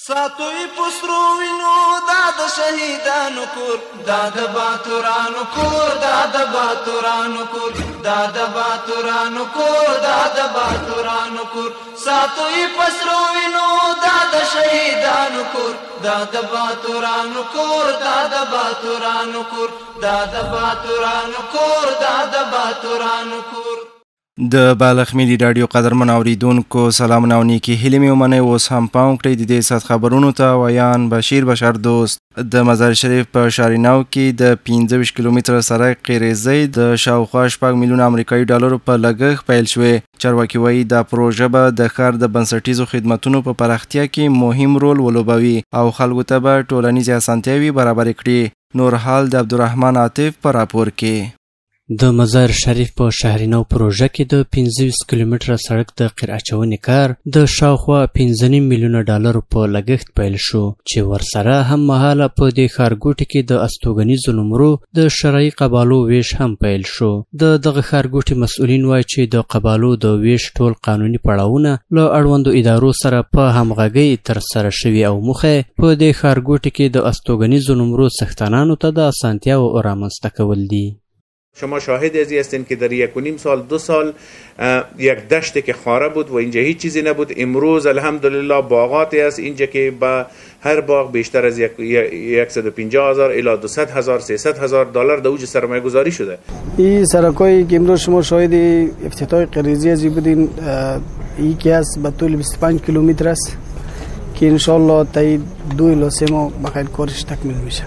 ساتوی پسرو وینو دا د شهیدانو کور دا د باتورانو کور دا د باتورانو کور دا د باتورانو کور دا د باتورانو کور ساتوی پسرو وینو دا د شهیدانو کور دا د باتورانو کور دا د باتورانو کور دا د باتورانو کور دا د باتورانو کور د بالغ ملي رادیو قدرمن اوریدونکو سلامونه او نیکی هیلې مې ومنئ. اوس هم پام کړئ د دې ساعت خبرونو ته. ویان بشیر بشر دوست د مزار شریف په شاریناو کې د 25 کیلومتره سړک قیریزۍ د شاوخوا 6 میلیونه امریکایي ډالرو په لګښت پیل شوې. چارواکي وایي دا پروژه به د ښار د بنسټیزو خدماتونو په پراختیا کې مهم رول ولوبوي او خلکو ته به ټولنیزې اسانتیاوې برابرې کړي. نور حال د عبدالرحمن عاطف په راپور کې. د مزار شریف په شهرینو پروژه کې د 25 کیلومتره سړک د قیر اچونې کار د شاوخوا 15 میلیونه ډالرو په لګښت پیل شو چې ورسره هم مهاله په دې ښارګوټي کې د استوګنیزو نمرو د شرعي قبالو ویش هم پیل شو. د دغه ښارګوټي مسؤلین وایي چې د قبالو د ویش ټول قانوني پړاوونه له اړوندو ادارو سره په همغږۍ ترسره شوي او موخه په دې ښارګوټي کې د استوګنیزو نمرو څښتنانو ته د اسانتیاوو رامنځته کول دي. شما شاهد ازی هستین که در 1.5 سال 2 سال یک دشت که خاره بود و اینجا هیچ چیزی نبود. امروز الحمدلله باغاتی است اینجا که با هر باغ بیشتر از 150,000 الی 200,000 300,000 دلار در اوج سرمایه گذاری شده. این سرکایی که امروز شما شاهد افتتاح قیریزی ازی بودین، یکی از به طول 25 کیلومتر است که انشالله تا 2 الی 3 ماه بخیر کارش تکمیل میشه.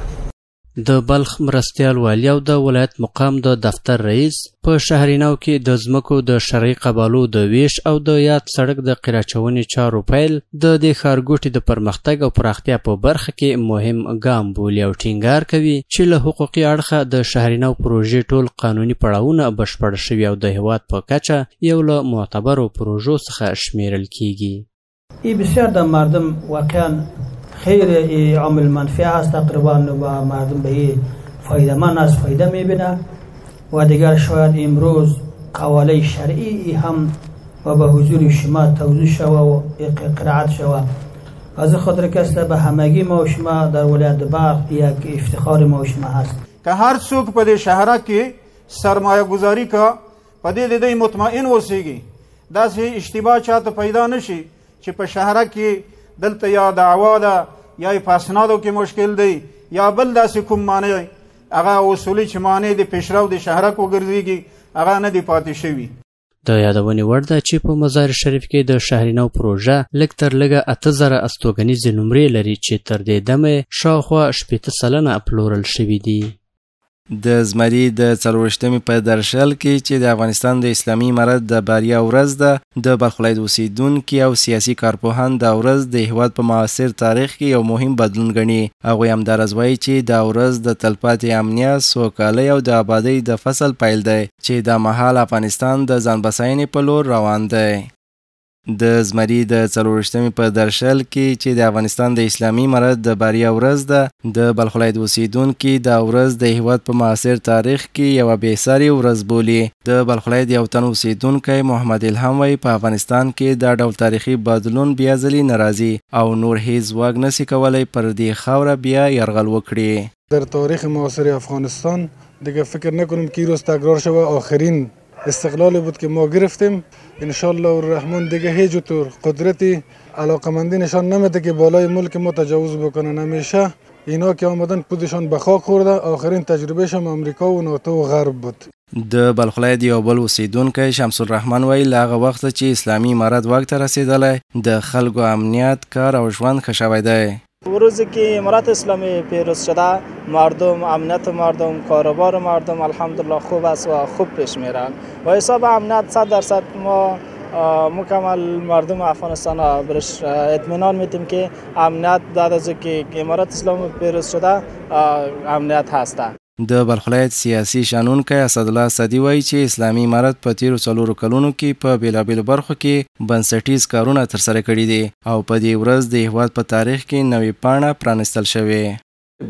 د بلخ مرستیال والی او د ولایت مقام د دفتر رئیس په شهریناو کې د ځمکو د شرعي قبالو د ویش او د یاد سړک د قیر اچونې چارو پیل د دې ښارګوټي د پرمختګ او پراختیا په برخه کې مهم ګام بولي او ټینګار کوي چې له حقوقي اړخه د شهریناو پروژې ټول قانوني پړاوونه بشپړ شوي او د هیواد په کچه یو له معتبرو پروژو څخه شمیرل کیږي. این بسیار در مردم واقعا خیر عامل منفی هست، تقریبا و مردم به این فایده من از فایده میبینه و دیگر شاید امروز قواله شرعی هم و به حضور شما توضیح شوه و قرائت شوه. از خاطر که به همگی ما و شما در ولایت بلخ یک افتخار ما و شما هست که هر څوک په دې شهر کې سرمایه گذاری کا په دې مطمئن اوسېږي، داسې اشتباه چاته پیدا نشي چې په شهر کې دلته یا دعوا ده یا په اسنادو کې مشکل دی یا بل داسې کوم معنی هغه اصولي چې معنی د پیشرو د شهرک وګرځېږي هغه نه دی پاتې شوي. د یادونې وړ ده چې په مزار شریف کې د شهرینو پروژه لږ تر لږه 8,000 استوګنیزې نمرې لري چې تر دې دمه شاوخوا 80 سلنه پلورل شوي دي. د زمري د 24مې په درشل کې چې د افغانستان د اسلامي امارت د بریا ورځ ده، د بلخ ولایت اوسیدونکي او سیاسي کارپوهان دا ورځ د هیواد په معاصر تاریخ کې یو مهم بدلون ګڼي. هغوی همداراز وایي چې دا ورځ د تلپاتې امنیت، سوکالۍ او د آبادۍ د فصل پیل دی چې د مهال افغانستان د ځان بساینې په لور روان دی. د زمري د 24مې په درشل کې چې د افغانستان د اسلامي امارت د بریا ورځ ده، د بلخ ولایت اوسیدونکي دا ورځ د هیواد په معاصر تاریخ کې یوه بېسارې ورځ بولي. د بلخ ولایت یو تن اوسیدونکی محمد الهام وایي په افغانستان کې دا ډول تاریخي بدلون بیا ځلې نه راځي او نور هیڅ ځواک نسي کولی پر دې خاوره بیا یرغل وکړي. در تاریخ معاصر افغانستان دیگه فکر نکنم که روز تکرار شود. آخرین استقلالی بود که ما گرفتیم. انشالله الرحمن دیگه هیچ طور قدرتی علاقمندی نشان نمیده که بالای ملک ما تجاوز بکنن. همیشه اینا که آمدن پودشان به خاک خورده. آخرین تجربهشم امریکا و ناتو و غرب بود. د بلخ ولایت یو بل اوسیدونکی شمس الرحمن وایي له هغه وخته چې اسلامي امارت واک ته رسېدلی د خلکو امنیت، کار او ژوند ښه شوی دی. روزی که امارت اسلامی پیروز شده، مردم امنیت مردم، کاروبار مردم الحمدلله خوب است و خوب پیش میرن و حساب امنیت 100% ما مکمل مردم افغانستان برش اطمینان میدیم که امنیت بعد از که امارت اسلامی پیروز شده امنیت هست. د بلخ ولایت سیاسي شنونکی اسدالله اسدي وایي چې اسلامي امارت په تیرو 4 کلونو کې په بیلابیلو برخو کې بنسټیز کارونه ترسره کړي دي او په دې ورځ د هیواد په تاریخ کې نوې پاڼه پرانستل شوې.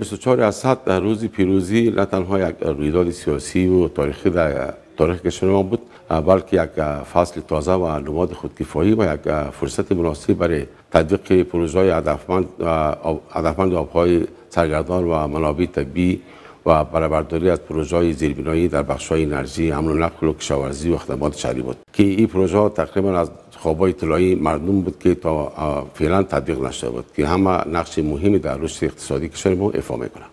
24 اسد در روز پیروزی نه تنها یک رویداد سیاسی و تاریخی در تاریخ کشور ما بود، بلکه یک فصل تازه و نماد خودکفایی و یک فرصت مناسب برای تطبیق پروژه‌های هدفمند آبهای سرگردان و منابع طبیعی و برآورداری از پروژه‌های زیربنایی در بخش‌های انرژی، حمل و نقل و کشاورزی و خدمات شهری بود که این پروژه تقریبا از خواب‌های اطلاعی مردم بود که تا فعلا تطبیق نشده بود که همه نقش مهمی در رشد اقتصادی کشور ما ایفا می‌کنه.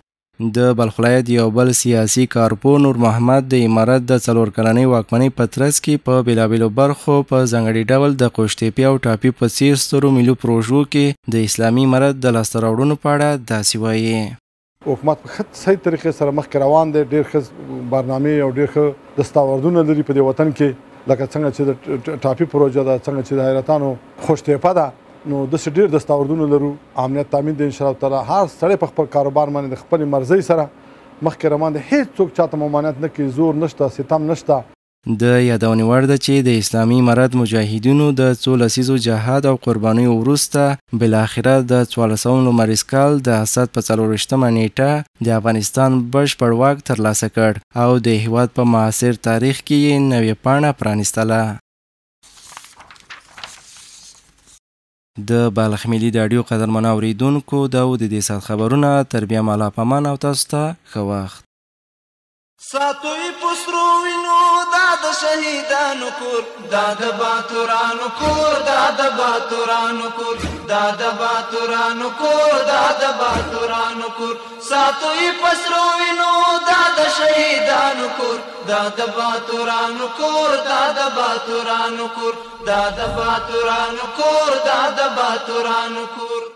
د بلخ ولایت یو بل سیاسي کارپو نور محمد د امارت د 4 کلنۍ واکمنۍ په ترڅ کې په بیلابیلو برخو په ځانګړي ډول د قوشتېپې او ټاپي په څیر سترو ملي پروژو کې د اسلامي امارت د لاسته راوړنو په اړه داسې وایي. حکومت په ښه صحیح طریقې سره مخکې روان دی، ډېر ښه برنامې او ډېر ښه دستاوردونه لري په دې وطن کې، لکه څنګه چې د ټاپي پروژه ده، څنګه چې د حیرتانو قوشتېپه ده، نو داسې ډېر دستاوردونه لرو. امنیت تامین دی انشاءالله تعالی، هر سړی په خپل کاروبار باندې د خپلې مرضۍ سره مخکې روان دی، هېڅوک چاته ممانعت نه کوي، زور نشته، ستم نشته. د یادونې وړ ده چې د اسلامي امارت مجاهدینو د څو لسیزو جهاد او قربانیو وروسته بالاخره د 1400 لمریز کال د اسد په 24مه نیټه د افغانستان بشپړ واک ترلاسه کړ او د هیواد په معاصر تاریخ کې یې نوې پاڼه پرانیستله. د بالغ ملي راډیو قدرمن اوریدونکو دا و د دې ساعت خبرونه. تر بیا مالا پامان او تاسو ته ښه وخت. ساتوی پسرو وینو دا د شهیدانو کور، دا د باتورانو کور، دا د باتورانو کور، دا د باتورانو کور، دا د باتورانو کور. ساتوی پسرو وینو دا د شهیدانو کور، دا د باتورانو کور، دا د باتورانو کور، دا د باتورانو کور، دا د باتورانو کور.